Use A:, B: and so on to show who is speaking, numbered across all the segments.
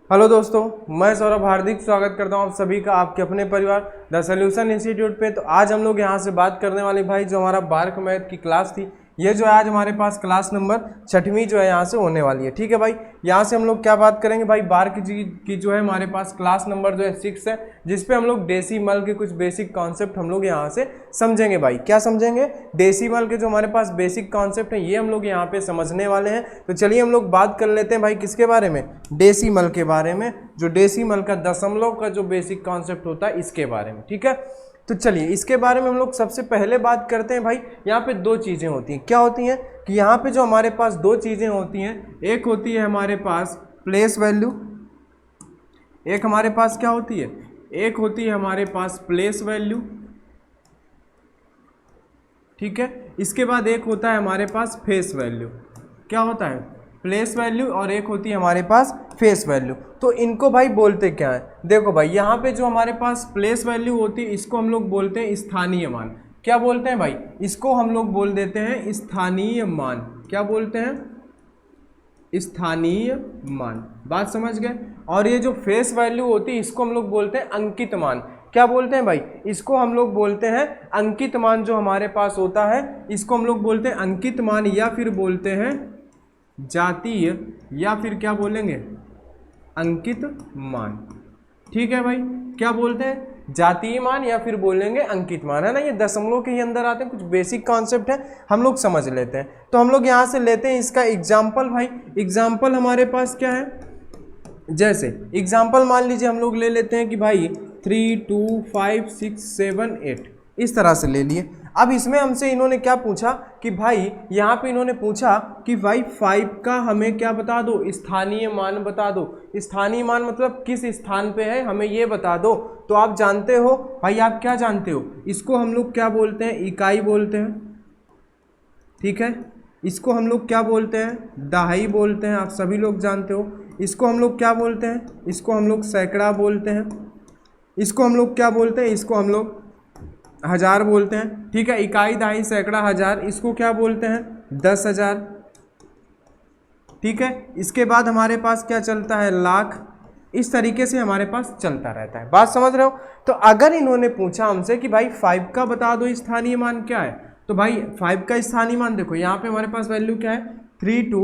A: Hello दोस्तों, मैं सौरभ हार्दिक स्वागत करता हूं आप सभी का आपके अपने परिवार द सॉल्यूशन इंस्टीट्यूट पे। तो आज हम लोग यहां से बात करने वाले भाई जो हमारा बारक मैथ की क्लास थी, ये जो है आज हमारे पास क्लास नंबर 6वीं जो है यहाँ से होने वाली है। ठीक है भाई, यहाँ से हम लोग क्या बात करेंगे भाई, बारक जी की जो है हमारे पास क्लास नंबर जो है 6 है, जिसपे हम लोग डेसिमल के कुछ बेसिक कॉन्सेप्ट हम लोग यहाँ से समझेंगे। भाई क्या समझेंगे? डेसिमल के जो हमारे पास बेसिक कॉन्सेप्ट हैं ये हम लोग यहाँ पे समझने वाले हैं। तो चलिए हम लोग बात कर लेते हैं भाई किसके बारे में, डेसिमल के बारे में, जो डेसिमल का दशमलव का जो बेसिक कॉन्सेप्ट होता है इसके बारे में। ठीक है, तो चलिए इसके बारे में हम लोग सबसे पहले बात करते हैं। भाई यहाँ पे दो चीज़ें होती हैं, क्या होती हैं कि यहाँ पे जो हमारे पास दो चीज़ें होती हैं, एक होती है हमारे पास प्लेस वैल्यू, एक हमारे पास क्या होती है, एक होती है हमारे पास प्लेस वैल्यू। ठीक है, इसके बाद एक होता है हमारे पास फेस वैल्यू। क्या होता है? प्लेस वैल्यू, और एक होती है हमारे पास फेस वैल्यू। तो इनको भाई बोलते क्या है? देखो भाई यहाँ पे जो हमारे पास प्लेस वैल्यू होती है इसको हम लोग बोलते हैं स्थानीय मान। क्या बोलते हैं भाई? इसको हम लोग बोल देते हैं स्थानीय मान। क्या बोलते हैं? स्थानीय मान। बात समझ गए? और ये जो फेस वैल्यू होती है इसको हम लोग बोलते हैं अंकित मान। क्या बोलते हैं भाई? इसको हम लोग बोलते हैं अंकित मान। जो हमारे पास होता है इसको हम लोग बोलते हैं अंकित मान, या फिर बोलते हैं जातीय, या फिर क्या बोलेंगे, अंकित मान। ठीक है भाई, क्या बोलते हैं? जातीय मान या फिर बोलेंगे अंकित मान, है ना। ये दशमलव के ही अंदर आते हैं, कुछ बेसिक कॉन्सेप्ट है, हम लोग समझ लेते हैं। तो हम लोग यहाँ से लेते हैं इसका एग्जाम्पल। भाई एग्जाम्पल हमारे पास क्या है, जैसे एग्जाम्पल मान लीजिए हम लोग ले लेते हैं कि भाई 3 2 5 6 7 8, इस तरह से ले लिए। अब इसमें हमसे इन्होंने क्या पूछा कि भाई यहाँ पे इन्होंने पूछा कि भाई 5 का हमें क्या बता दो, स्थानीय मान बता दो। स्थानीय मान मतलब किस स्थान पे है हमें ये बता दो। तो आप जानते हो भाई, आप क्या जानते हो, इसको हम लोग क्या बोलते हैं, इकाई बोलते हैं। ठीक है, इसको हम लोग क्या बोलते हैं, दहाई बोलते हैं, आप सभी लोग जानते हो। इसको हम लोग क्या बोलते हैं, इसको हम लोग सैकड़ा बोलते हैं। इसको हम लोग क्या बोलते हैं, इसको हम लोग हजार बोलते हैं। ठीक है, इकाई, दहाई, सैकड़ा, हजार, इसको क्या बोलते हैं, 10,000। ठीक है, इसके बाद हमारे पास क्या चलता है, लाख। इस तरीके से हमारे पास चलता रहता है। बात समझ रहे हो? तो अगर इन्होंने पूछा हमसे कि भाई 5 का बता दो स्थानीय मान क्या है, तो भाई 5 का स्थानीय मान देखो यहाँ पे हमारे पास वैल्यू क्या है, 3 2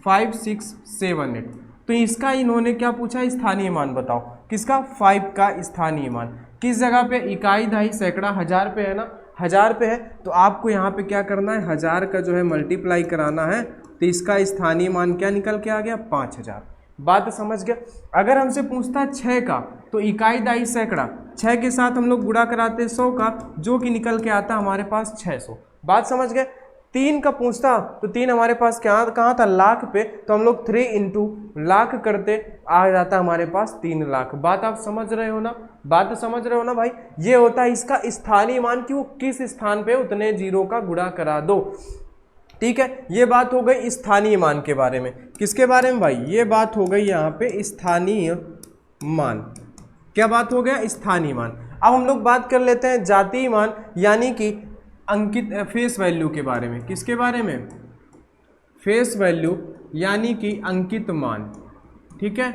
A: 5 6 7 8। तो इसका इन्होंने क्या पूछा, स्थानीय मान बताओ। किसका? 5 का स्थानीय मान। किस जगह पे? इकाई, दहाई, सैकड़ा, हजार पे है ना, हजार पे है। तो आपको यहाँ पे क्या करना है, हजार का जो है मल्टीप्लाई कराना है। तो इसका स्थानीय मान क्या निकल के आ गया, 5000। बात समझ गया? अगर हमसे पूछता है 6 का, तो इकाई, दहाई, सैकड़ा, 6 के साथ हम लोग गुणा कराते 100 का, जो कि निकल के आता हमारे पास 600। बात समझ गए? 3 का पूछता तो 3 हमारे पास क्या कहाँ था, लाख पे, तो हम लोग 3 इंटू लाख करते आ जाता हमारे पास 3 लाख। बात आप समझ रहे हो ना? बात समझ रहे हो ना भाई? ये होता है इसका स्थानीय मान कि वो किस स्थान पे उतने जीरो का गुणा करा दो। ठीक है, ये बात हो गई स्थानीय मान के बारे में। किसके बारे में भाई? ये बात हो गई यहाँ पे स्थानीय मान। क्या बात हो गया, स्थानीय मान। अब हम लोग बात कर लेते हैं जातीय मान, यानी कि अंकित फेस वैल्यू के बारे में। किसके बारे में? फेस वैल्यू यानी कि अंकित मान। ठीक है,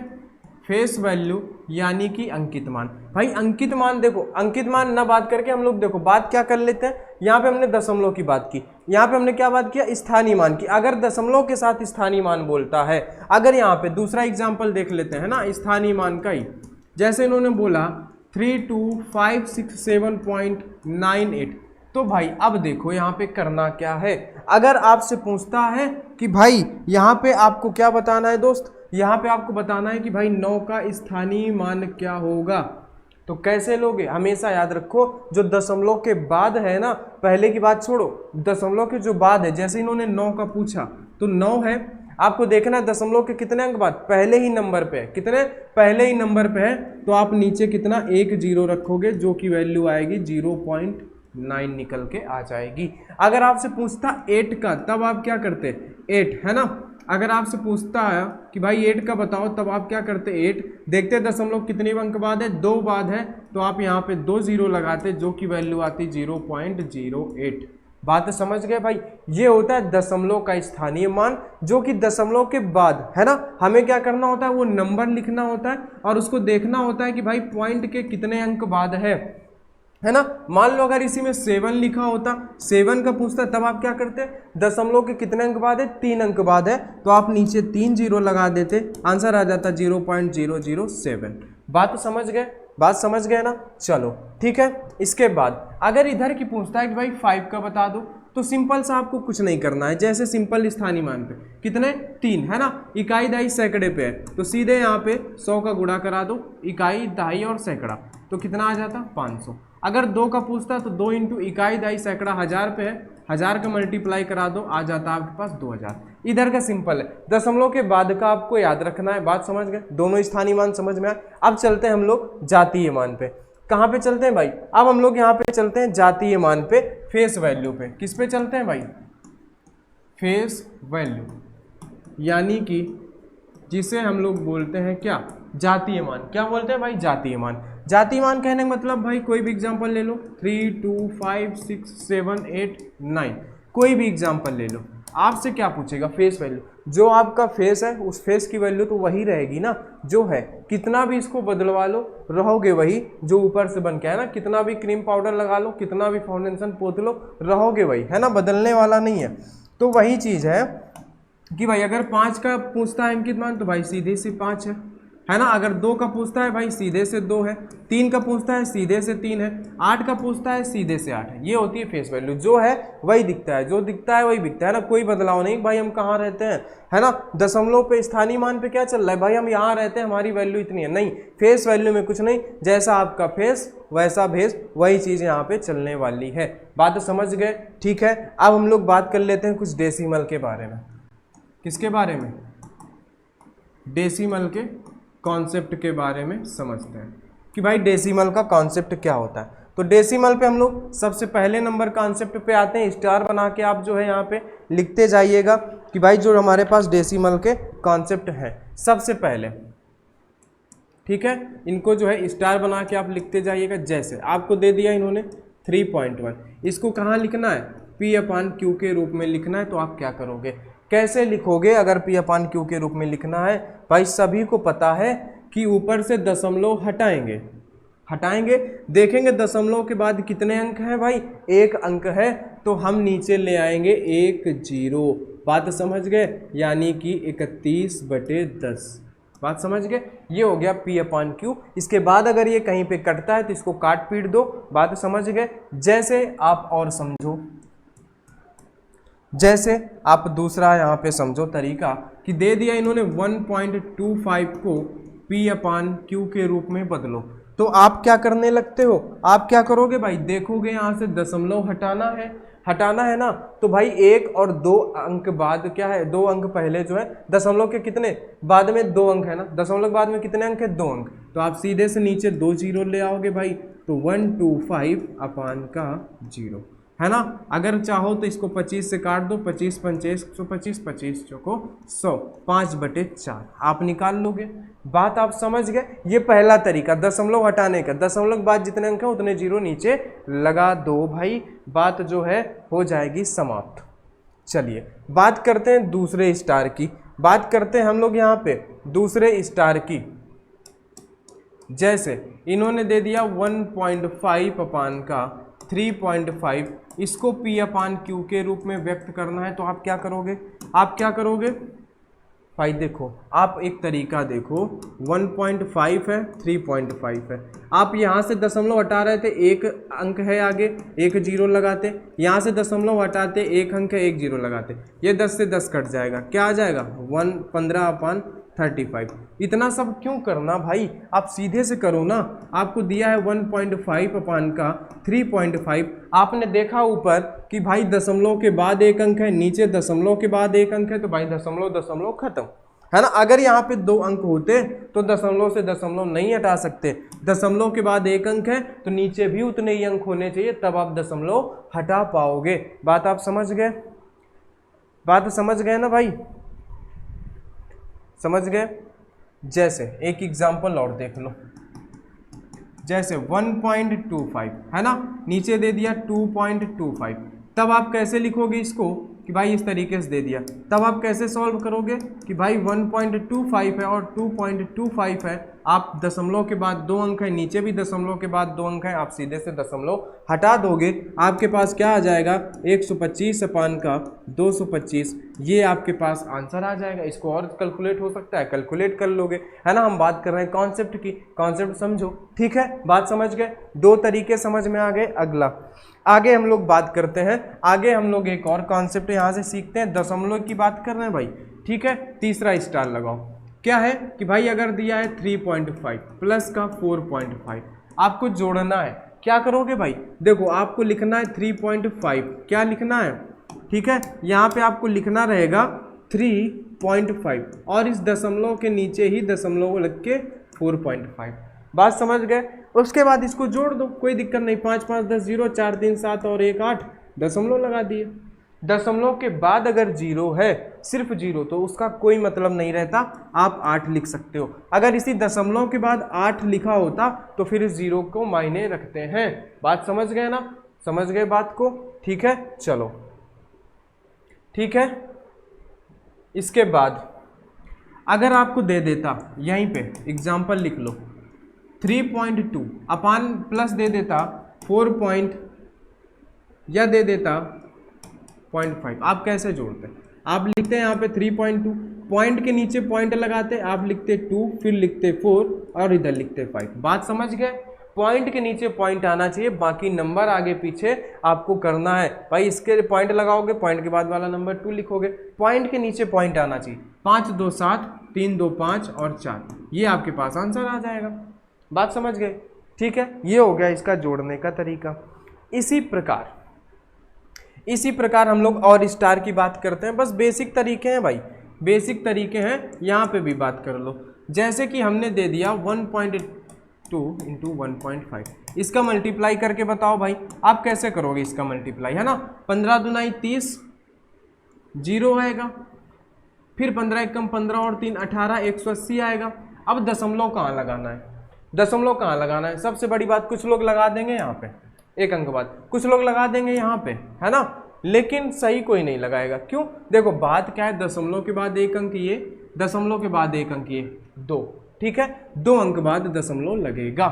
A: फेस वैल्यू यानी कि अंकित मान। भाई अंकित मान देखो, अंकित मान ना बात करके हम लोग देखो बात क्या कर लेते हैं। यहाँ पे हमने दशमलव की बात की, यहाँ पे हमने क्या बात किया, स्थानीय मान की। अगर दशमलव के साथ स्थानीय मान बोलता है, अगर यहाँ पे दूसरा एग्जाम्पल देख लेते हैं ना स्थानीय मान का ही, जैसे इन्होंने बोला 3 2 5 6 7.98। तो भाई अब देखो यहाँ पे करना क्या है, अगर आपसे पूछता है कि भाई यहाँ पे आपको क्या बताना है दोस्त, यहाँ पे आपको बताना है कि भाई 9 का स्थानीय मान क्या होगा, तो कैसे लोगे? हमेशा याद रखो जो दशमलव के बाद है ना, पहले की बात छोड़ो, दशमलव के जो बाद है, जैसे इन्होंने 9 का पूछा तो 9 है, आपको देखना है दशमलव के कितने अंक बाद, पहले ही नंबर पे है। कितने? पहले ही नंबर पे है, तो आप नीचे कितना, 1 0 रखोगे, जो कि वैल्यू आएगी 0.9 निकल के आ जाएगी। अगर आपसे पूछता 8 का, तब आप क्या करते, 8 है ना। अगर आपसे पूछता है कि भाई 8 का बताओ, तब आप क्या करते, 8 देखते दशमलव कितने अंक बाद है, 2 बाद है, तो आप यहाँ पे 2 0 लगाते, जो कि वैल्यू आती 0.08। बात समझ गए भाई। ये होता है दशमलव का स्थानीय मान, जो कि दशमलव के बाद है ना हमें क्या करना होता है, वो नंबर लिखना होता है और उसको देखना होता है कि भाई पॉइंट के कितने अंक बाद है ना। मान लो अगर इसी में 7 लिखा होता, 7 का पूछता तब आप क्या करते, दशमलव के कितने अंक बाद है, 3 अंक बाद है, तो आप नीचे 3 जीरो लगा देते, आंसर आ जाता 0.007। बात समझ गए, बात समझ गए ना। चलो ठीक है। इसके बाद अगर इधर की पूछता है कि भाई 5 का बता दो, तो सिंपल सा आपको कुछ नहीं करना है, जैसे सिंपल स्थानीय मान पे कितने 3 है ना, इकाई दहाई सैकड़े पे है, तो सीधे यहाँ पे 100 का गुणा करा दो, इकाई दहाई और सैकड़ा, तो कितना आ जाता 500। अगर 2 का पूछता है तो 2 इंटू इकाई दहाई सैकड़ा 1000 पे है, 1000 का मल्टीप्लाई करा दो, आ जाता है आपके पास 2000। इधर का सिंपल है, दशमलव के बाद का आपको याद रखना है। बात समझ गए, दोनों स्थानीय मान समझ में आए। अब चलते हैं हम लोग जातीय मान पे। कहाँ पे चलते हैं भाई, अब हम लोग यहाँ पे चलते हैं जातीय मान पे, फेस वैल्यू पे। किस पे चलते हैं भाई, फेस वैल्यू, यानी कि जिसे हम लोग बोलते हैं क्या, जातीय मान। क्या बोलते हैं भाई, जातीय मान। जातीय मान कहने का मतलब भाई कोई भी एग्जांपल ले लो, 3, 2, 5, 6, 7, 8, 9, कोई भी एग्जांपल ले लो। आपसे क्या पूछेगा, फेस वैल्यू, जो आपका फेस है उस फेस की वैल्यू तो वही रहेगी ना जो है, कितना भी इसको बदलवा लो रहोगे वही जो ऊपर से बन के है ना, कितना भी क्रीम पाउडर लगा लो, कितना भी फाउंडेशन पोत लो, रहोगे वही है ना, बदलने वाला नहीं है। तो वही चीज़ है कि भाई अगर 5 का पूछता है अंकित मान, तो भाई सीधे से 5 है ना। अगर 2 का पूछता है भाई सीधे से 2 है, 3 का पूछता है सीधे से 3 है, 8 का पूछता है सीधे से 8 है। ये होती है फेस वैल्यू, जो है वही दिखता है, जो दिखता है वही दिखता है ना, कोई बदलाव नहीं भाई हम कहाँ रहते हैं है ना। दशमलव पे स्थानीय मान पे क्या चल रहा है भाई, हम यहाँ रहते हैं हमारी वैल्यू इतनी है, नहीं, फेस वैल्यू में कुछ नहीं, जैसा आपका फेस वैसा भेस, वही चीज़ यहाँ पे चलने वाली है। बात समझ गए, ठीक है। अब हम लोग बात कर लेते हैं कुछ डेसिमल के बारे में। किसके बारे में, डेसिमल के कॉन्सेप्ट के बारे में समझते हैं कि भाई डेसिमल का कॉन्सेप्ट क्या होता है। तो डेसिमल पे हम लोग सबसे पहले नंबर कॉन्सेप्ट पे आते हैं, स्टार बना के आप जो है यहाँ पे लिखते जाइएगा कि भाई जो हमारे पास डेसिमल के कॉन्सेप्ट हैं सबसे पहले, ठीक है, इनको जो है स्टार बना के आप लिखते जाइएगा। जैसे आपको दे दिया इन्होंने 3.1, इसको कहाँ लिखना है, P/Q के रूप में लिखना है। तो आप क्या करोगे, कैसे लिखोगे अगर P/Q के रूप में लिखना है, भाई सभी को पता है कि ऊपर से दशमलव हटाएंगे, देखेंगे दशमलव के बाद कितने अंक हैं भाई, 1 अंक है, तो हम नीचे ले आएंगे 1 0। बात समझ गए, यानी कि 31/10। बात समझ गए, ये हो गया P/Q। इसके बाद अगर ये कहीं पे कटता है तो इसको काट पीट दो। बात समझ गए। जैसे आप और समझो, जैसे आप दूसरा यहाँ पे समझो तरीका कि दे दिया इन्होंने 1.25 को P/Q के रूप में बदलो, तो आप क्या करने लगते हो, आप क्या करोगे भाई, देखोगे यहाँ से दशमलव हटाना है ना, तो भाई 1 और 2 अंक बाद क्या है, 2 अंक पहले जो है दशमलव के कितने बाद में 2 अंक है ना, दशमलव बाद में कितने अंक है, 2 अंक, तो आप सीधे से नीचे 2 जीरो ले आओगे भाई, तो 125/0 है ना। अगर चाहो तो इसको 25 से काट दो, 25 25 125, 25 चौको 100, 5/4 आप निकाल लोगे। बात आप समझ गए। ये पहला तरीका दशमलव हटाने का, दशमलव के बाद जितने अंक है उतने जीरो नीचे लगा दो भाई, बात जो है हो जाएगी समाप्त। चलिए बात करते हैं दूसरे स्टार की, बात करते हैं हम लोग यहाँ पे दूसरे स्टार की। जैसे इन्होंने दे दिया 1.5/3.5, इसको P/Q के रूप में व्यक्त करना है, तो आप क्या करोगे भाई, देखो आप एक तरीका देखो, 1.5 है 3.5 है, आप यहाँ से दशमलव हटा रहे थे, 1 अंक है आगे, 1 जीरो लगाते, यहाँ से दशमलव हटाते 1 अंक है 1 जीरो लगाते, ये 10 से 10 कट जाएगा, क्या आ जाएगा 15/35। इतना सब क्यों करना भाई, आप सीधे से करो ना। आपको दिया है 1.5/3.5, आपने देखा ऊपर कि भाई दशमलव के बाद 1 अंक है, नीचे दशमलव के बाद 1 अंक है, तो भाई दशमलव खत्म है ना। अगर यहाँ पे 2 अंक होते तो दशमलव से दशमलव नहीं हटा सकते, दशमलव के बाद 1 अंक है तो नीचे भी उतने ही अंक होने चाहिए, तब आप दशमलव हटा पाओगे। बात आप समझ गए, बात समझ गए ना भाई, समझ गए। जैसे एक एग्जाम्पल और देख लो, जैसे 1.25 है ना, नीचे दे दिया 2.25, तब आप कैसे लिखोगे इसको कि भाई इस तरीके से दे दिया, तब आप कैसे सॉल्व करोगे कि भाई 1.25 है और 2.25 है, आप दशमलव के बाद 2 अंक है, नीचे भी दशमलव के बाद 2 अंक है, आप सीधे से दशमलव हटा दोगे, आपके पास क्या आ जाएगा 125 अपान का 225, ये आपके पास आंसर आ जाएगा। इसको और कैलकुलेट हो सकता है, कैलकुलेट कर लोगे, है ना। हम बात कर रहे हैं कॉन्सेप्ट की, कॉन्सेप्ट समझो, ठीक है, बात समझ गए, 2 तरीके समझ में आ गए। अगला आगे हम लोग बात करते हैं, आगे हम लोग एक और कॉन्सेप्ट यहाँ से सीखते हैं, दशमलव की बात कर रहे हैं भाई, ठीक है। तीसरा स्टार लगाओ, क्या है कि भाई अगर दिया है 3.5 प्लस का 4.5, आपको जोड़ना है, क्या करोगे भाई, देखो आपको लिखना है 3.5, क्या लिखना है, ठीक है, यहाँ पे आपको लिखना रहेगा 3.5 और इस दशमलव के नीचे ही दशमलव लग के 4.5, बात समझ गए। उसके बाद इसको जोड़ दो, कोई दिक्कत नहीं, 5 5 10 0, 4 3 7 और 1 8, दशमलव लगा दिए। दशमलव के बाद अगर जीरो है, सिर्फ जीरो, तो उसका कोई मतलब नहीं रहता, आप 8 लिख सकते हो। अगर इसी दशमलव के बाद 8 लिखा होता तो फिर इस जीरो को मायने रखते हैं। बात समझ गए ना, समझ गए बात को, ठीक है, चलो ठीक है। इसके बाद अगर आपको दे देता, यहीं पे एग्जाम्पल लिख लो, 3.2 अपान प्लस दे देता 4 या दे देता 0.5, आप कैसे जोड़ते, आप लिखते हैं यहाँ पे 3.2, पॉइंट के नीचे पॉइंट लगाते, आप लिखते 2, फिर लिखते 4 और इधर लिखते 5, बात समझ गए। पॉइंट के नीचे पॉइंट आना चाहिए, बाकी नंबर आगे पीछे आपको करना है भाई, इसके पॉइंट लगाओगे, पॉइंट के बाद वाला नंबर 2 लिखोगे, पॉइंट के नीचे पॉइंट आना चाहिए, 5 2 7, 3 2 5 और 4, ये आपके पास आंसर आ जाएगा, बात समझ गए, ठीक है। ये हो गया इसका जोड़ने का तरीका। इसी प्रकार हम लोग और स्टार की बात करते हैं, बस बेसिक तरीके हैं भाई, बेसिक तरीके हैं, यहाँ पे भी बात कर लो। जैसे कि हमने दे दिया 1.2 इंटू 1.5, इसका मल्टीप्लाई करके बताओ भाई, आप कैसे करोगे इसका मल्टीप्लाई, है ना। 15 दूनाई 30, जीरो आएगा, फिर 15 एकम 15 और 3 18, 180 आएगा। अब दशमलव कहाँ लगाना है, दशमलव कहाँ लगाना है, सबसे बड़ी बात, कुछ लोग लगा देंगे यहाँ पे एक अंक बाद, कुछ लोग लगा देंगे यहाँ पे, है ना, लेकिन सही कोई नहीं लगाएगा, क्यों, देखो बात क्या है, दशमलव के बाद एक अंक ये, दशमलव के बाद एक अंक ये, 2, ठीक है, 2 अंक बाद दशमलव लगेगा।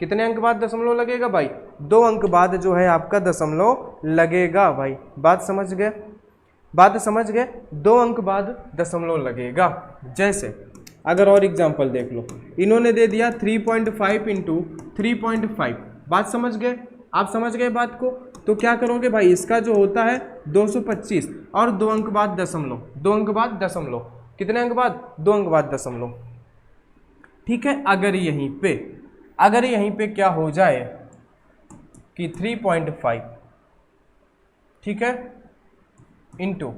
A: कितने अंक बाद दशमलव लगेगा भाई, 2 अंक बाद जो है आपका दशमलव लगेगा भाई, बात समझ गए, बात समझ गए, 2 अंक बाद दशमलव लगेगा। जैसे अगर और एग्जाम्पल देख लो, इन्होंने दे दिया 3.5 इंटू 3.5, बात समझ गए, आप समझ गए बात को। तो क्या करोगे भाई, इसका जो होता है 225 और 2 अंक बाद दशमलव, 2 अंक बाद दशमलव, कितने अंक बाद, 2 अंक बाद दशमलव, ठीक है। अगर यहीं पे क्या हो जाए कि 3.5, ठीक है, इंटू,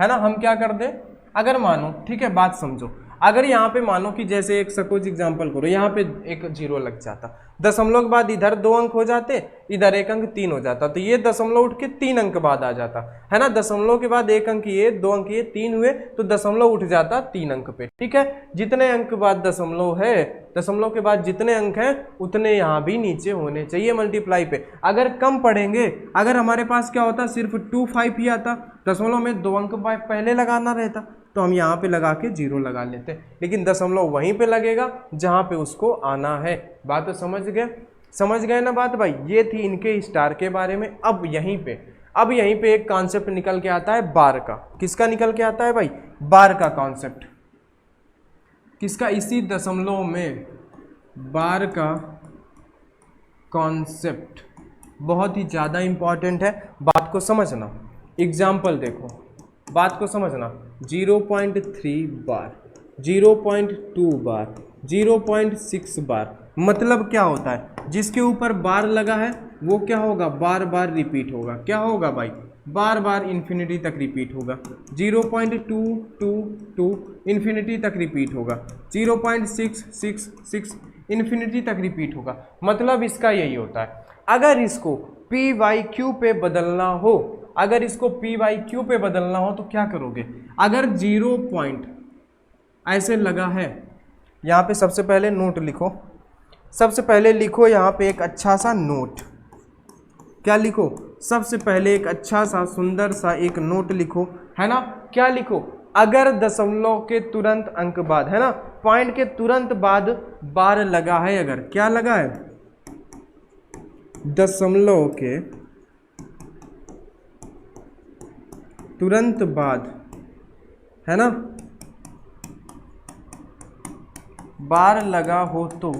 A: है ना, हम क्या कर दें, अगर मानो, ठीक है, बात समझो, अगर यहाँ पे मानो कि जैसे एक सपोज एग्जांपल करो, यहाँ पे एक जीरो लग जाता, दशमलव के बाद इधर 2 अंक हो जाते, इधर 1 अंक 3 हो जाता, तो ये दशमलव उठ के 3 अंक बाद आ जाता, है ना। दशमलव के बाद 1 अंक ये, 2 अंक ये, 3 हुए, तो दशमलव उठ जाता 3 अंक पे, ठीक है। जितने अंक बाद दशमलव है, दशमलव के बाद जितने अंक हैं उतने यहाँ भी नीचे होने चाहिए मल्टीप्लाई पे। अगर कम पढ़ेंगे, अगर हमारे पास क्या होता, सिर्फ 25 ही आता, दशमलव में 2 अंक पहले लगाना रहता, तो हम यहाँ पे लगा के 0 लगा लेते, लेकिन दशमलव वहीं पे लगेगा जहाँ पे उसको आना है। बात तो समझ गए ना बात भाई। ये थी इनके स्टार के बारे में। अब यहीं पे एक कॉन्सेप्ट निकल के आता है बार का। किसका निकल के आता है भाई, बार का कॉन्सेप्ट। किसका, इसी दशमलव में बार का कॉन्सेप्ट बहुत ही ज़्यादा इंपॉर्टेंट है, बात को समझना। एग्जाम्पल देखो, बात को समझना, 0.3 बार, 0.2 बार, 0.6 बार, मतलब क्या होता है, जिसके ऊपर बार लगा है वो क्या होगा, बार बार रिपीट होगा। क्या होगा भाई, बार बार इन्फिनिटी तक रिपीट होगा। 0.222 इन्फिनिटी तक रिपीट होगा। 0.666 इन्फिनिटी तक रिपीट होगा। मतलब इसका यही होता है। अगर इसको पी वाई क्यू पे बदलना हो, अगर इसको पी वाई क्यू पे बदलना हो तो क्या करोगे, अगर 0 पॉइंट ऐसे लगा है, यहाँ पे सबसे पहले नोट लिखो, सबसे पहले लिखो यहाँ पे एक अच्छा सा नोट। क्या लिखो, सबसे पहले एक अच्छा सा सुंदर सा एक नोट लिखो, है ना। क्या लिखो, अगर दशमलव के तुरंत अंक बाद, है ना, पॉइंट के तुरंत बाद बार लगा है, अगर क्या लगा है, दशमलव के तुरंत बाद, है ना, बार लगा हो तो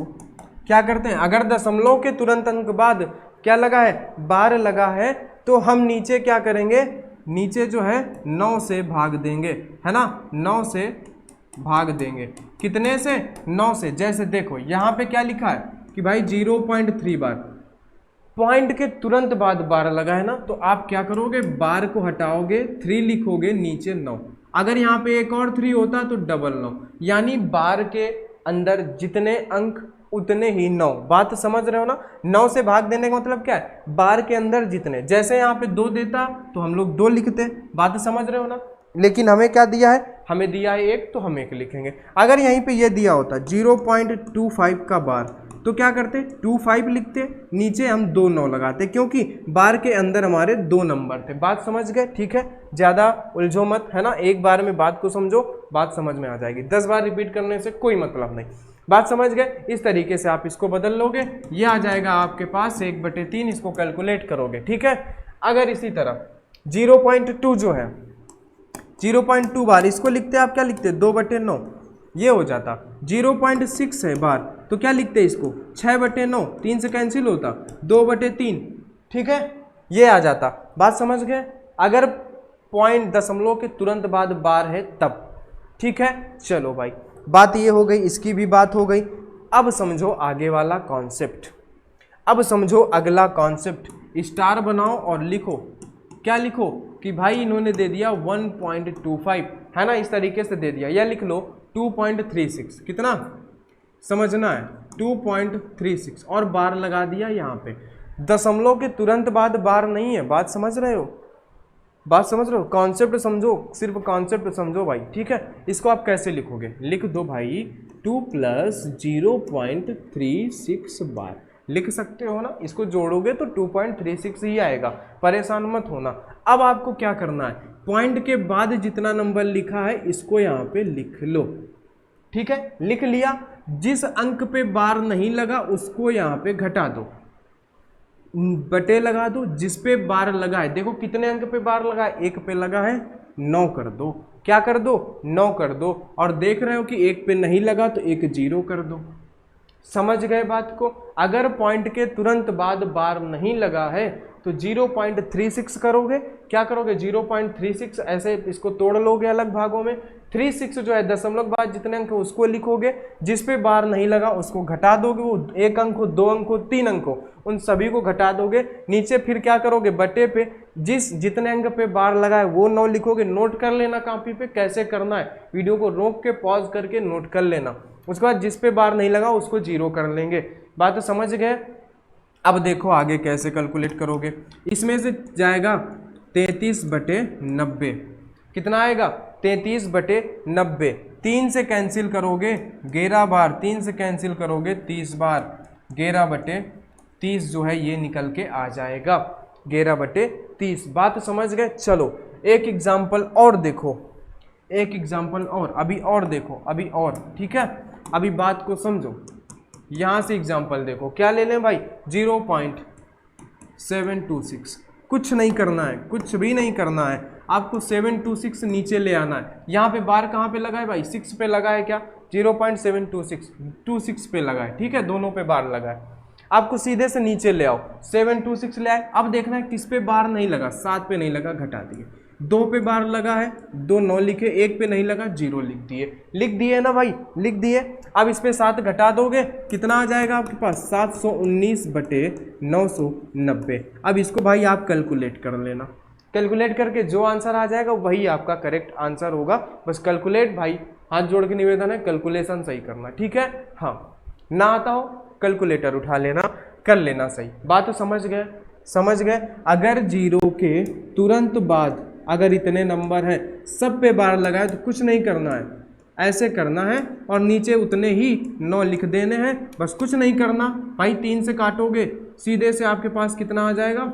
A: क्या करते हैं, अगर दशमलव के तुरंत अंक बाद क्या लगा है, बार लगा है, तो हम नीचे क्या करेंगे, नीचे जो है 9 से भाग देंगे, है ना, 9 से भाग देंगे, कितने से, 9 से। जैसे देखो यहाँ पे क्या लिखा है कि भाई 0.3 बार, पॉइंट के तुरंत बाद बार लगा है ना, तो आप क्या करोगे, बार को हटाओगे, 3 लिखोगे, नीचे 9। अगर यहाँ पे एक और 3 होता तो डबल 9, यानी बार के अंदर जितने अंक उतने ही 9। बात समझ रहे हो ना, 9 से भाग देने का मतलब क्या है, बार के अंदर जितने, जैसे यहाँ पे 2 देता तो हम लोग 2 लिखते, बात समझ रहे हो ना, लेकिन हमें क्या दिया है, हमें दिया है 1, तो हम 1 लिखेंगे। अगर यहीं पे ये दिया होता 0.25 का बार, तो क्या करते, 25 लिखते, नीचे हम 2 9 लगाते, क्योंकि बार के अंदर हमारे 2 नंबर थे। बात समझ गए, ठीक है, ज़्यादा उलझो मत, है ना, एक बार में बात को समझो, बात समझ में आ जाएगी, 10 बार रिपीट करने से कोई मतलब नहीं। बात समझ गए, इस तरीके से आप इसको बदल लोगे, ये आ जाएगा आपके पास 1/3, इसको कैलकुलेट करोगे, ठीक है। अगर इसी तरह 0.2 जो है, 0.2 बार, इसको लिखते आप क्या लिखते, 2/9, ये हो जाता। 0.6 है बार, तो क्या लिखते इसको, 6/9, 3 से कैंसिल होता, 2/3, ठीक है, ये आ जाता। बात समझ गए, अगर पॉइंट दशमलव के तुरंत बाद बार है तब, ठीक है। चलो भाई, बात ये हो गई, इसकी भी बात हो गई। अब समझो आगे वाला कॉन्सेप्ट, अब समझो अगला कॉन्सेप्ट, स्टार बनाओ और लिखो, क्या लिखो कि भाई इन्होंने दे दिया 1.25, है ना, इस तरीके से दे दिया, या लिख लो 2.36, कितना समझना है, 2.36, और बार लगा दिया यहाँ पे। दशमलव के तुरंत बाद बार नहीं है, बात समझ रहे हो, बात समझ रहे हो, कॉन्सेप्ट समझो, सिर्फ कॉन्सेप्ट समझो भाई, ठीक है। इसको आप कैसे लिखोगे, लिख दो भाई 2 + 0.36 बार, लिख सकते हो ना, इसको जोड़ोगे तो 2.36 ही आएगा, परेशान मत होना। अब आपको क्या करना है, पॉइंट के बाद जितना नंबर लिखा है इसको यहाँ पे लिख लो, ठीक है, लिख लिया। जिस अंक पे बार नहीं लगा उसको यहाँ पे घटा दो, बटे लगा दो, जिस पे बार लगा है, देखो कितने अंक पे बार लगा है, 1 पे लगा है, 9 कर दो, क्या कर दो, 9 कर दो, और देख रहे हो कि 1 पे नहीं लगा तो 1 0 कर दो। समझ गए बात को। अगर पॉइंट के तुरंत बाद बार नहीं लगा है तो 0.36 करोगे, क्या करोगे, 0.36 ऐसे इसको तोड़ लोगे अलग भागों में, 36 जो है दशमलव बाद जितने अंक उसको लिखोगे, जिस पे बार नहीं लगा उसको घटा दोगे, वो 1 अंक हो, 2 अंक हो, 3 अंक हो, उन सभी को घटा दोगे, नीचे फिर क्या करोगे, बटे पे जितने अंक पे बार लगा है वो 9 लिखोगे। नोट कर लेना कॉपी पे, कैसे करना है, वीडियो को रोक के पॉज करके नोट कर लेना। उसके बाद जिस पे बार नहीं लगा उसको 0 कर लेंगे। बात तो समझ गए। अब देखो आगे कैसे कैलकुलेट करोगे, इसमें से जाएगा 33/90, कितना आएगा, 33/90, 3 से कैंसिल करोगे 11 बार, 3 से कैंसिल करोगे 30 बार, 11/30 जो है ये निकल के आ जाएगा, 11/30। बात समझ गए। चलो एक एग्जाम्पल और देखो, एक एग्जाम्पल और, अभी और देखो, अभी और, ठीक है, अभी बात को समझो। यहाँ से एग्जाम्पल देखो, क्या ले लें भाई, 0.726, कुछ नहीं करना है, कुछ भी नहीं करना है, आपको 726 नीचे ले आना है। यहाँ पे बार कहाँ पे लगा है भाई, 6 पे लगा है, क्या 0.726 पे लगा है, ठीक है, दोनों पे बार लगा है। आपको सीधे से नीचे ले आओ, 726 ले आए। अब देखना है किस पे बार नहीं लगा, 7 पे नहीं लगा, घटा दिए, 2 पे बार लगा है, 2 9 लिखे, 1 पे नहीं लगा, 0 लिख दिए, लिख दिए ना भाई, लिख दिए। अब इस पे 7 घटा दोगे, कितना आ जाएगा आपके पास, 719/990। अब इसको भाई आप कैलकुलेट कर लेना, कैलकुलेट करके जो आंसर आ जाएगा वही आपका करेक्ट आंसर होगा। बस कैलकुलेट भाई, हाथ जोड़ के निवेदन है, कैलकुलेशन सही करना, ठीक है। हाँ, ना आता हो कैलकुलेटर उठा लेना, कर लेना सही। बात तो समझ गए, समझ गए। अगर 0 के तुरंत बाद अगर इतने नंबर हैं, सब पे बार लगाए तो कुछ नहीं करना है, ऐसे करना है और नीचे उतने ही 9 लिख देने हैं, बस कुछ नहीं करना भाई। 3 से काटोगे सीधे से आपके पास कितना आ जाएगा,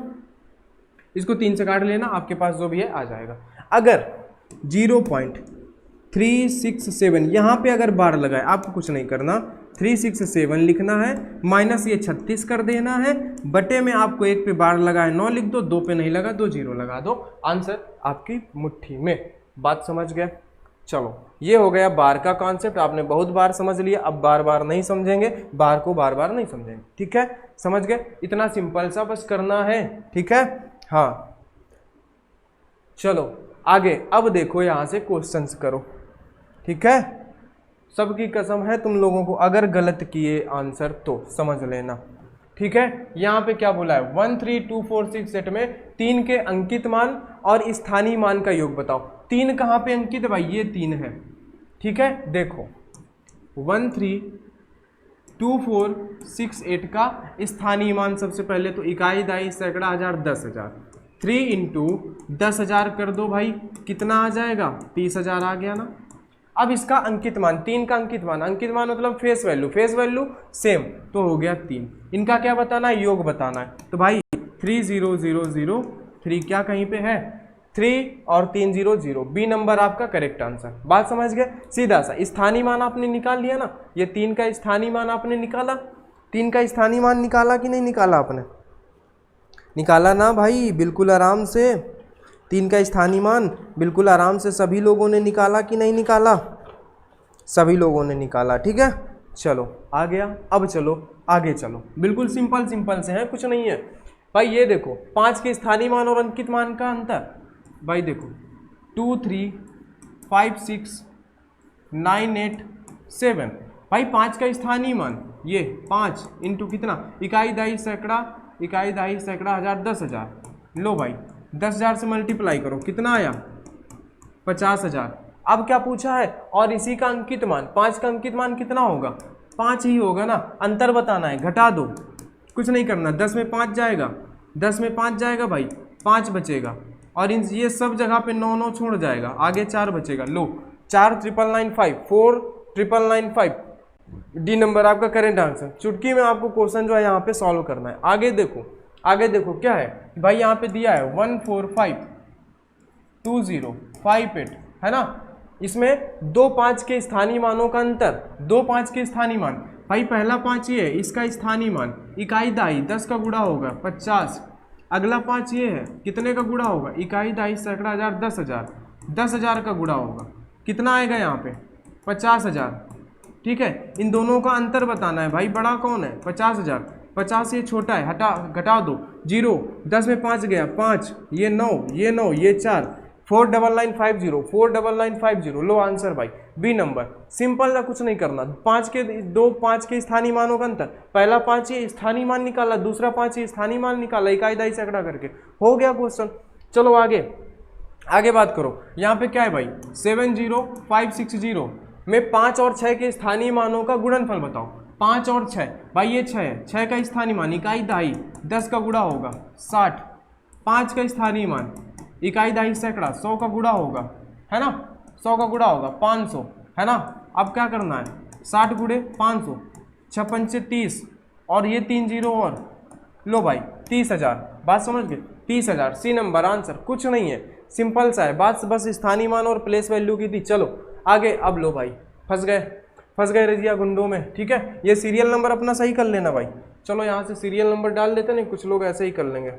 A: इसको 3 से काट लेना, आपके पास जो भी है आ जाएगा। अगर 0.367 यहाँ पे अगर बार लगाए, आपको कुछ नहीं करना, 367 लिखना है, माइनस ये 36 कर देना है, बटे में आपको 1 पे बार लगा है 9 लिख दो, 2 पे नहीं लगा 2 0 लगा दो, आंसर आपकी मुट्ठी में। बात समझ गए? चलो ये हो गया बार का कॉन्सेप्ट, आपने बहुत बार समझ लिया, अब बार बार नहीं समझेंगे, बार को बार बार नहीं समझेंगे, ठीक है? समझ गए? इतना सिंपल सा बस करना है, ठीक है? हाँ चलो आगे, अब देखो यहाँ से क्वेश्चंस करो, ठीक है? सबकी कसम है तुम लोगों को, अगर गलत किए आंसर तो समझ लेना, ठीक है? यहाँ पे क्या बोला है, 1 3 2 4 6 सेट में 3 के अंकित मान और स्थानीय मान का योग बताओ। 3 कहाँ पे अंकित है भाई? ये 3 है, ठीक है? देखो 1 3 2 4 6 8 का स्थानीय मान सबसे पहले तो इकाई, दाई, सैकड़ा, हजार, 10,000, 3 इंटू 10,000 कर दो भाई, कितना आ जाएगा? 30,000 आ गया ना। अब इसका अंकित मान, 3 का अंकित मान मतलब face value, face value same, तो हो गया 3। इनका क्या बताना है? योग बताना है। तो भाई 30,003 क्या कहीं पे है? 3 और 3 0 0, बी नंबर आपका करेक्ट आंसर। बात समझ गए? सीधा सा स्थानीय मान आपने निकाल लिया ना, ये 3 का स्थानीय मान आपने निकाला, 3 का स्थानीय मान निकाला कि नहीं निकाला? आपने निकाला ना भाई, बिल्कुल आराम से। 3 का स्थानीय मान बिल्कुल आराम से सभी लोगों ने निकाला कि नहीं निकाला? सभी लोगों ने निकाला, ठीक है? चलो आ गया। अब चलो आगे चलो, बिल्कुल सिंपल सिंपल से है, कुछ नहीं है भाई। ये देखो 5 के स्थानीय मान और अंकित मान का अंतर, भाई देखो 2 3 5 6 9 8 7, भाई 5 का स्थानीय मान ये 5 इंटू कितना, इकाई, दाई, सैकड़ा, इकाई, दाई, सैकड़ा, हजार, 10,000, लो भाई 10,000 से मल्टीप्लाई करो, कितना आया? 50,000। अब क्या पूछा है? और इसी का अंकित मान, 5 का अंकित मान कितना होगा? 5 ही होगा ना, अंतर बताना है, घटा दो, कुछ नहीं करना, 10 में 5 जाएगा, 10 में 5 जाएगा भाई, 5 बचेगा, और इन ये सब जगह पे 9 9 छोड़ जाएगा, आगे 4 बचेगा, लो 4 995 4 995, डी नंबर आपका करेंट आंसर। चुटकी में आपको क्वेश्चन जो है यहाँ पे सॉल्व करना है। आगे देखो, आगे देखो क्या है भाई, यहाँ पे दिया है 1452058, है ना? इसमें 2 5 के स्थानीय मानों का अंतर, 2 5 के स्थानीय मान, भाई पहला 5 ये है, इसका स्थानीय मान इकाई, दाई, 10 का गुणा होगा 50, अगला 5 ये है, कितने का गुणा होगा? इकाई, दाई, सैकड़ा, हजार, 10,000, 10,000 का गुणा होगा, कितना आएगा यहाँ पे? 50,000, ठीक है? इन दोनों का अंतर बताना है भाई, बड़ा कौन है? 50,000, 50 ये छोटा है, हटा घटा दो, 0, 10 में 5 गया 5, ये 9, ये 9, ये 4, 49950, 49950, लो आंसर भाई, बी नंबर। सिंपल ना, कुछ नहीं करना, 5 के स्थानीय मानों का अंतर, पहला 5 ये स्थानीय मान निकाला, दूसरा 5 ये स्थानीय मान निकाला, इकाई, दाई, सैकड़ा करके, हो गया क्वेश्चन। चलो आगे, आगे बात करो। यहाँ पे क्या है भाई? 70560 में 5 और 6 के स्थानीय मानों का गुणनफल बताओ। 5 और 6, भाई ये 6 है, 6 का स्थानीय मान इकाई, दाई, 10 का गुणा होगा 60, 5 का स्थानीय मान इकाई, दाई, सैकड़ा, 100 का गुणा होगा, है ना? 100 का गुणा होगा 500, है ना? अब क्या करना है? 60 गुणे 500, 6 पंचे 30, और ये 3 0 और, लो भाई 30,000। बात समझ गए? 30,000, सी नंबर आंसर, कुछ नहीं है, सिंपल सा है, बात बस स्थानीय मान और प्लेस वैल्यू की थी। चलो आगे, अब लो भाई, फंस गए रजिया गुंडों में, ठीक है? ये सीरियल नंबर अपना सही कर लेना भाई। चलो यहाँ से सीरियल नंबर डाल देते, नहीं कुछ लोग ऐसे ही कर लेंगे,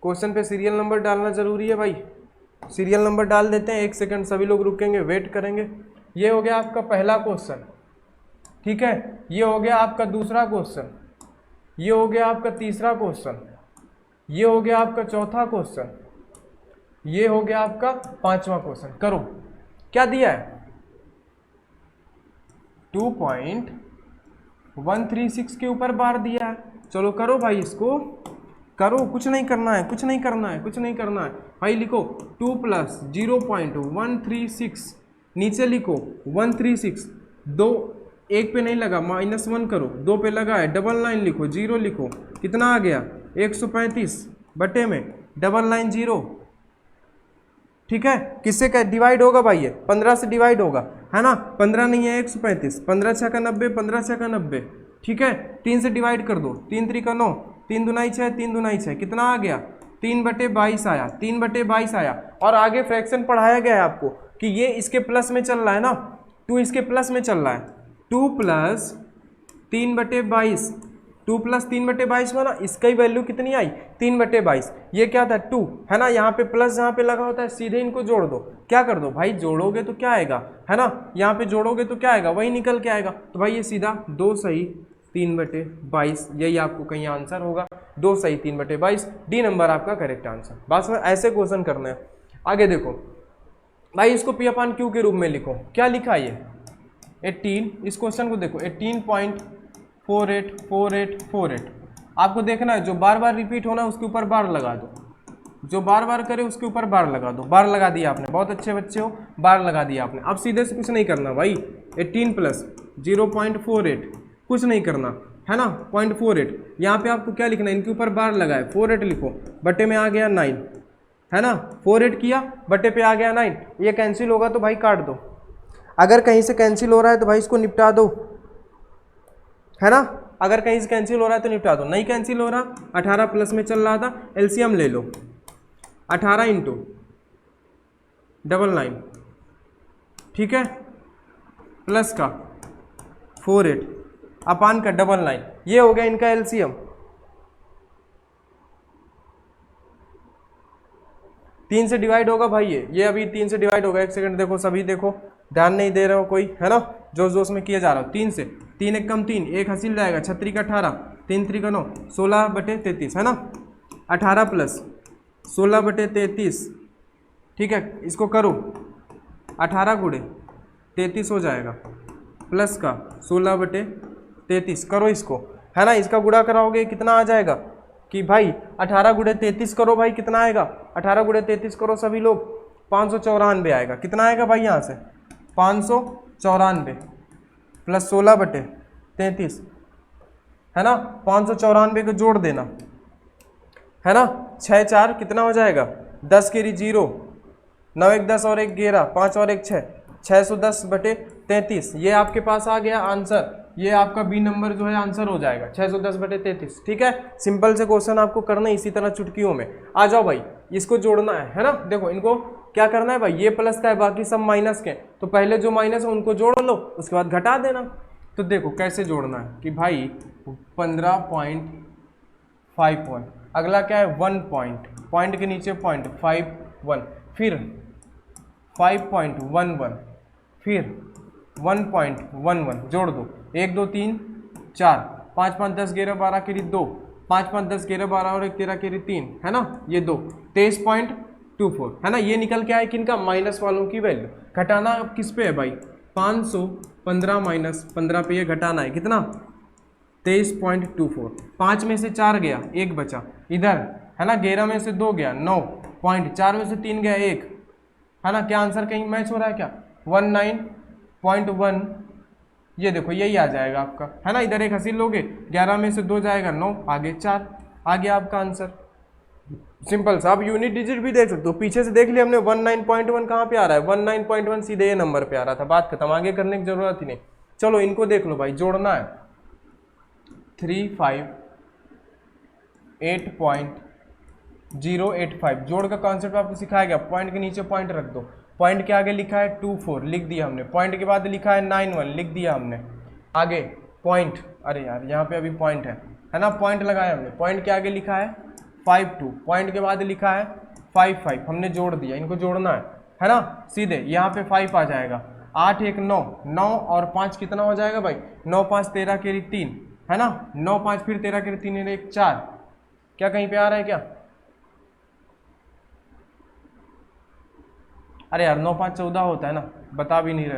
A: क्वेश्चन पे सीरियल नंबर डालना जरूरी है भाई, सीरियल नंबर डाल देते हैं, 1 सेकंड सभी लोग रुकेंगे, वेट करेंगे। ये हो गया आपका पहला क्वेश्चन, ठीक है? ये हो गया आपका दूसरा क्वेश्चन, ये हो गया आपका तीसरा क्वेश्चन, ये हो गया आपका चौथा क्वेश्चन, ये हो गया आपका 5वां क्वेश्चन। करो, क्या दिया है? 2.136 के ऊपर बार दिया है। चलो करो भाई, इसको करो, कुछ नहीं करना है, कुछ नहीं करना है, कुछ नहीं करना है भाई। लिखो 2 + 0.136, नीचे लिखो 136, 2 1 पे नहीं लगा, -1 करो, 2 पे लगा है, डबल लाइन लिखो, 0 लिखो, कितना आ गया? 135 बटे में डबल लाइन 0, ठीक है? किससे का डिवाइड होगा भाई? ये 15 से डिवाइड होगा, है ना? 15 नहीं है 135, 15 6 का 90, 15 6 का 90, ठीक है? 3 से डिवाइड कर दो, 3 3 का 9, 3 दूनाई 6, 3 दूनाई 6, कितना आ गया? 3/22 आया, 3/22 आया। और आगे फ्रैक्शन पढ़ाया गया है आपको कि ये इसके प्लस में चल रहा है ना, 2 इसके प्लस में चल रहा है, 2 प्लस 3/22, 2 प्लस 3/22 हुआ ना, इसका ही वैल्यू कितनी आई 3/22। ये क्या था 2 है ना, यहाँ पे प्लस जहाँ पे लगा होता है सीधे इनको जोड़ दो। क्या कर दो भाई, जोड़ोगे तो क्या आएगा है ना, यहाँ पे जोड़ोगे तो क्या आएगा, वही निकल के आएगा। तो भाई ये सीधा 2 सही 3/22, यही आपको कहीं आंसर होगा, 2 सही 3/22, डी नंबर आपका करेक्ट आंसर। बस में ऐसे क्वेश्चन करने हैं। आगे देखो भाई, इसको P/Q के रूप में लिखो। क्या लिखा है ये 18, इस क्वेश्चन को देखो 18.484848। आपको देखना है जो बार बार रिपीट होना है उसके ऊपर बार लगा दो, जो बार बार करे उसके ऊपर बार लगा दो। बार लगा दिया आपने, बहुत अच्छे बच्चे हो, बार लगा दिया आपने। अब सीधे से कुछ नहीं करना भाई, 18 प्लस 0.48, कुछ नहीं करना है ना, 0.48। यहाँ पे आपको क्या लिखना है, इनके ऊपर बार लगाए, 48 लिखो, बटे में आ गया 9 है ना, 48 किया बटे पे आ गया 9। ये कैंसिल होगा तो भाई काट दो, अगर कहीं से कैंसिल हो रहा है तो भाई इसको निपटा दो है ना, अगर कहीं से कैंसिल हो रहा है तो निपटा दो। नहीं कैंसिल हो रहा, 18 प्लस में चल रहा था, एलसीएम ले लो, 18 इंटू 99, ठीक है, प्लस का 48 अपान का 99, ये हो गया इनका एलसीएम। 3 से डिवाइड होगा भाई, ये अभी 3 से डिवाइड होगा। एक सेकंड देखो, सभी देखो, ध्यान नहीं दे रहे हो कोई है ना, जोश जोश में किया जा रहा हो। 3 से 3 एक कम 3, एक हासिल जाएगा, 6 का 18, 3 3 का 9, 16/33 है ना, 18 प्लस 16/33, ठीक है, इसको करो 18 गुणे 33 हो जाएगा, प्लस का 16/33 करो इसको है ना, इसका गुणा कराओगे कितना आ जाएगा कि भाई 18 गुणे 33 करो भाई, कितना आएगा 18 गुणे 33 करो सभी लोग, 594 आएगा। कितना आएगा भाई यहाँ से 594 प्लस 16/33 है ना, 594 को जोड़ देना है ना, 6 4 कितना हो जाएगा 10 केरी 0, 9 1 10 और 1 11, 5 और 1 6, 610/33। ये आपके पास आ गया आंसर, ये आपका बी नंबर जो है आंसर हो जाएगा 610/33। ठीक है, सिंपल से क्वेश्चन आपको करना है इसी तरह चुटकियों में। आ जाओ भाई, इसको जोड़ना है ना, देखो इनको क्या करना है भाई, ये प्लस का है बाकी सब माइनस के, तो पहले जो माइनस है उनको जोड़ लो, उसके बाद घटा देना। तो देखो कैसे जोड़ना है कि भाई 15.51, अगला क्या है 1 पॉइंट के नीचे पॉइंट 51, फिर 5.11, फिर 1.11, जोड़ दो 1 2 3 4, 5 5 10 11 12 केरी 2, 5 5 10 11 12 और 1 13 केरी 3 है ना, ये 2 23.24 है ना। ये निकल के आए किनका, माइनस वालों की वैल्यू। घटाना अब किस पे है भाई, 515 माइनस 15 पे ये घटाना है, कितना 23.24। 5 में से 4 गया, 1 बचा इधर है ना, 11 में से 2 गया 9 पॉइंट, 4 में से 3 गया 1 है ना। क्या आंसर कहीं मैच हो रहा है क्या, 19.1, ये देखो यही आ जाएगा आपका है ना। इधर एक हसील लोगे, 11 में से 2 जाएगा 9, आगे 4, आ गया आपका आंसर। सिंपल सा। आप यूनिट डिजिट भी देख सकते हो, पीछे से देख लिया हमने 19.1 कहाँ पे आ रहा है, 19.1 सीधे ये नंबर पे आ रहा था, बात खत्म, आगे करने की जरूरत ही नहीं। चलो इनको देख लो भाई, जोड़ना है 358.085, जोड़ का कॉन्सेप्ट आपको सिखाया गया। पॉइंट के नीचे पॉइंट रख दो, पॉइंट के आगे लिखा है 24 लिख दिया हमने, पॉइंट के बाद लिखा है 91 लिख दिया हमने, आगे पॉइंट, अरे यार यहाँ पे अभी पॉइंट है ना, पॉइंट लगाया हमने, पॉइंट के आगे लिखा है 52, पॉइंट के बाद लिखा है 55, हमने जोड़ दिया। इनको जोड़ना है ना, सीधे यहाँ पे 5 आ जाएगा, 8 1 9, 9 और 5 कितना हो जाएगा भाई, 9 5 13 केरी 3 है ना, 9 5 फिर 13 केरी 3 1 4, क्या कहीं पे आ रहा है क्या, अरे यार 9 5 14 होता है ना, बता भी नहीं रहे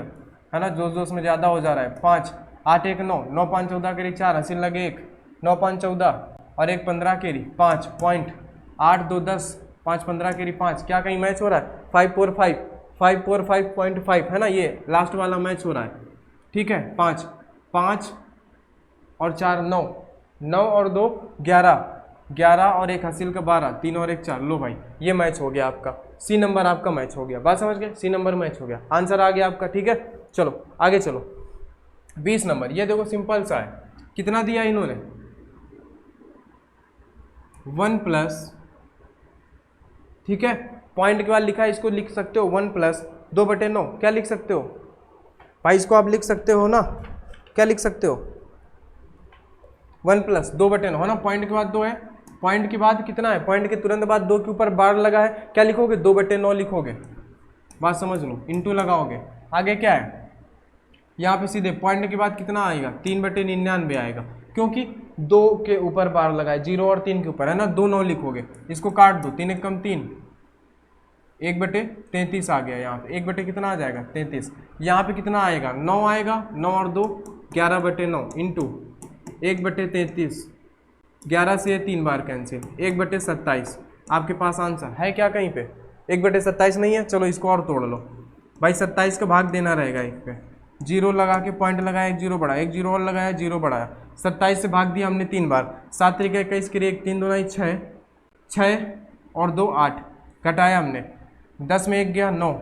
A: है ना, जोश जोश में ज़्यादा हो जा रहा है। 5 8 1 9, 9 5 14 केरी 4, हसीन लगे 1, 9 5 14 और 1 15 केरी 5 पॉइंट, 8 2 10, 5 15 केरी 5, क्या कहीं मैच हो रहा है, 5 4 5, 5 4 5.5 है ना, ये लास्ट वाला मैच हो रहा है। ठीक है, 5 5 और 4 9, 9 और 2 11, 11 और 1 हसील का 12, 3 और 1 4, लो भाई ये मैच हो गया आपका, सी नंबर आपका मैच हो गया। बात समझ गए, सी नंबर मैच हो गया, आंसर आ गया आपका। ठीक है, चलो आगे चलो। 20 नंबर, ये देखो सिंपल सा है, कितना दिया इन्होंने 1 प्लस ठीक है। पॉइंट के बाद लिखा है, इसको लिख सकते हो 1 प्लस 2/9, क्या लिख सकते हो भाई, इसको आप लिख सकते हो ना, क्या लिख सकते हो 1 प्लस 2/9 है ना। पॉइंट के बाद 2 है, पॉइंट के बाद कितना है, पॉइंट के तुरंत बाद 2 के ऊपर बार लगा है, क्या लिखोगे 2/9 लिखोगे, बात समझ लो, इंटू लगाओगे। आगे क्या है, यहाँ पे सीधे पॉइंट के बाद कितना आएगा 3/99 आएगा, क्योंकि 2 के ऊपर बार लगा है, 0 और 3 के ऊपर है ना, 2 9 लिखोगे, इसको काट दो, 3 × 3 1/33 आ गया। यहाँ पे 1 कितना आ जाएगा 33, यहाँ पे कितना आएगा 9 आएगा, 9 और 2 11/9 इंटू 1/33, 11 से 3 बार कैंसिल, 1/27 आपके पास आंसर है क्या कहीं पे, 1/27 नहीं है, चलो इसको और तोड़ लो भाई, 27 का भाग देना रहेगा 1 पे, 0 लगा के पॉइंट लगाया, 1 0 बढ़ाया, 1 0 और लगाया, 0 बढ़ाया, 27 से भाग दिया हमने 3 बार, 7 × 21 के लिए 1 3 2 6, 6 और 2 8, घटाया हमने, 10 में 1 गया 9,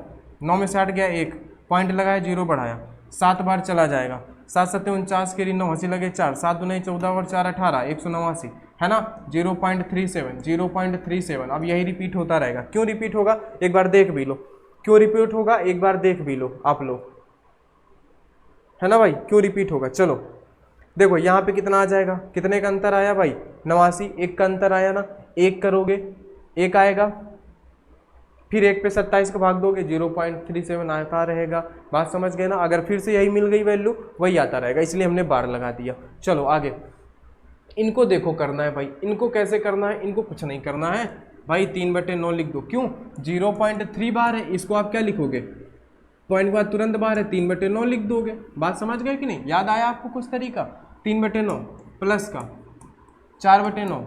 A: 9 में से 8 गया 1, पॉइंट लगाया 0 बढ़ाया, 7 बार चला जाएगा, 7 7 49 के लिए 9, हंसी लगे 4, 7 2 14 और 4 18, 189 है ना, 0.37 0.37। अब यही रिपीट होता रहेगा, क्यों रिपीट होगा एक बार देख भी लो, क्यों रिपीट होगा एक बार देख भी लो आप लोग, है ना भाई, क्यों रिपीट होगा। चलो देखो यहाँ पे कितना आ जाएगा, कितने का अंतर आया भाई 89, 1 का अंतर आया ना, 1 करोगे 1 आएगा, फिर 1 पे 27 का भाग दोगे 0.37 आता रहेगा, बात समझ गए ना। अगर फिर से यही मिल गई वैल्यू वही आता रहेगा, इसलिए हमने बार लगा दिया। चलो आगे इनको देखो करना है भाई, इनको कैसे करना है, इनको कुछ नहीं करना है भाई, 3/9 लिख दो, क्यों 0.3 बार है, इसको आप क्या लिखोगे, पॉइंट के बाद तुरंत बार है 3/9 लिख दोगे, बात समझ गए कि नहीं, याद आया आपको कुछ तरीका, 3/9 प्लस का 4/9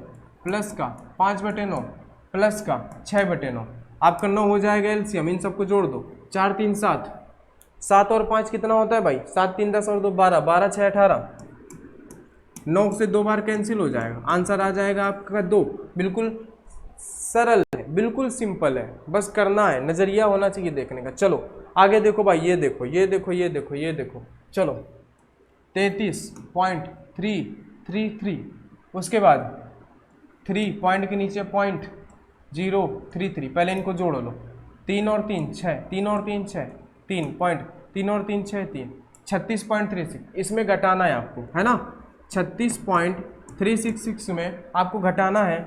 A: प्लस का 5/9 प्लस का 6/9, आपका 9 हो जाएगा एलसीएम, इन सबको जोड़ दो, 4 3 7, 7 और 5 कितना होता है भाई, 7 3 10 और 2 12, 12 6 18, 9 से 2 बार कैंसिल हो जाएगा, आंसर आ जाएगा आपका 2। बिल्कुल सरल है, बिल्कुल सिंपल है, बस करना है, नज़रिया होना चाहिए देखने का। चलो आगे देखो भाई, ये देखो ये देखो ये देखो ये देखो, चलो 33.333, उसके बाद 3 पॉइंट के नीचे 0.033, पहले इनको जोड़ लो, 3 और 3 6, 3 और 3 6, 3 पॉइंट, 3 और 3 6 3, 36.36, इसमें घटाना है आपको, है ना, 36.366 में आपको घटाना है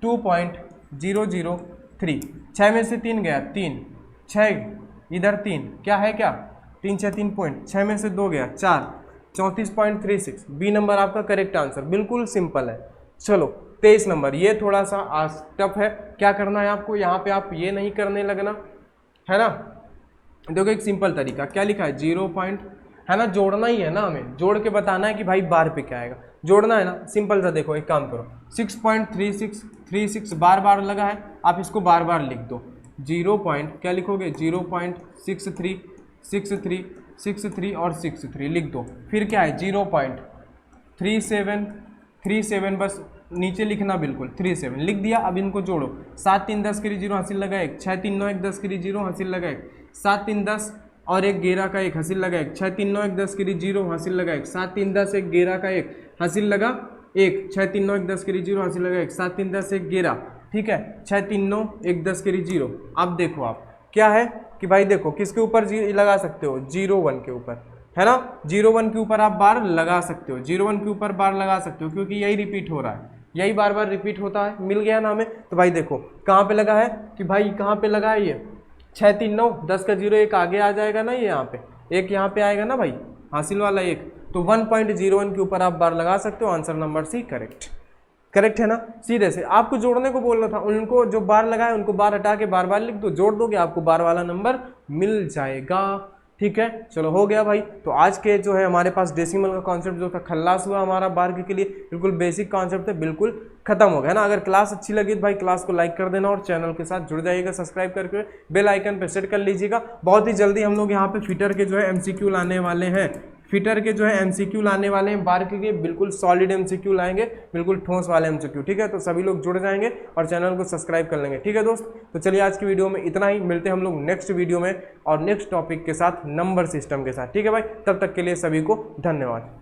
A: 2.003, 6 में से 3 गया 3, 6 इधर 3, क्या है क्या 3 6 3 पॉइंट, 6 में से 2 गया 4, 34.36, बी नंबर आपका करेक्ट आंसर, बिल्कुल सिंपल है। चलो 23 नंबर, ये थोड़ा सा टफ है, क्या करना है आपको, यहाँ पे आप ये नहीं करने लगना, है ना, देखो एक सिंपल तरीका, क्या लिखा है 0 पॉइंट, है ना, जोड़ना ही है ना, हमें जोड़ के बताना है कि भाई बार पे क्या आएगा, जोड़ना है ना, सिंपल सा। देखो एक काम करो, 6.3636 बार बार लगा है, आप इसको बार बार लिख दो, 0 पॉइंट क्या लिखोगे 0.636363 और 63 लिख दो, फिर क्या है 0.3737, बस नीचे लिखना, बिल्कुल 37 लिख दिया। अब इनको जोड़ो, 7 3 10 के लिए 0 हासिल लगा 1, 6 3 9 1 10 के लिए 0 हासिल लगा 1, 7 3 10 और 1 11 का 1 हासिल लगा 1, 6 3 9 1 10 के लिए 0 हासिल लगा 1, 7 3 10 1 11 का 1 हासिल लगा 1, 6 3 9 1 10 के लिए 0 हासिल लगा 1, 7 3 10 1 11, ठीक है, 6 3 9 1 10 के लिए 0। अब देखो आप क्या है कि भाई देखो किसके ऊपर लगा सकते हो, 0 1 के ऊपर, है ना, 0 1 के ऊपर आप बार लगा सकते हो, 0 1 के ऊपर बार लगा सकते हो, क्योंकि यही रिपीट हो रहा है, यही बार बार रिपीट होता है, मिल गया ना हमें। तो भाई देखो कहाँ पे लगा है कि भाई कहाँ पे लगा है, ये 6 3 9 10 का 0 एक आगे आ जाएगा ना, ये यहाँ पे एक यहाँ पे आएगा ना भाई, हासिल वाला एक, तो 1.01 के ऊपर आप बार लगा सकते हो, आंसर नंबर सी करेक्ट है ना। सीधे से आपको जोड़ने को बोलना था, उनको जो बार लगाए उनको बार हटा के बार बार लिख दो, जोड़ दोगे आपको बार वाला नंबर मिल जाएगा, ठीक है। चलो हो गया भाई। तो आज के जो है हमारे पास डेसिमल का कॉन्सेप्ट जो था खल्लास हुआ हमारा बार के लिए, बिल्कुल बेसिक कॉन्सेप्ट है, बिल्कुल खत्म हो गया ना। अगर क्लास अच्छी लगी तो भाई क्लास को लाइक कर देना और चैनल के साथ जुड़ जाइएगा, सब्सक्राइब करके बेल आइकन पे सेट कर लीजिएगा। बहुत ही जल्दी हम लोग यहाँ पे फिटर के जो है MCQ लाने वाले हैं, फिटर के जो है MCQ लाने वाले हैं बार के लिए, बिल्कुल सॉलिड MCQ लाएंगे, बिल्कुल ठोस वाले MCQ, ठीक है। तो सभी लोग जुड़ जाएंगे और चैनल को सब्सक्राइब कर लेंगे, ठीक है दोस्त। तो चलिए आज की वीडियो में इतना ही, मिलते हैं हम लोग नेक्स्ट वीडियो में और नेक्स्ट टॉपिक के साथ, नंबर सिस्टम के साथ, ठीक है भाई। तब तक के लिए सभी को धन्यवाद।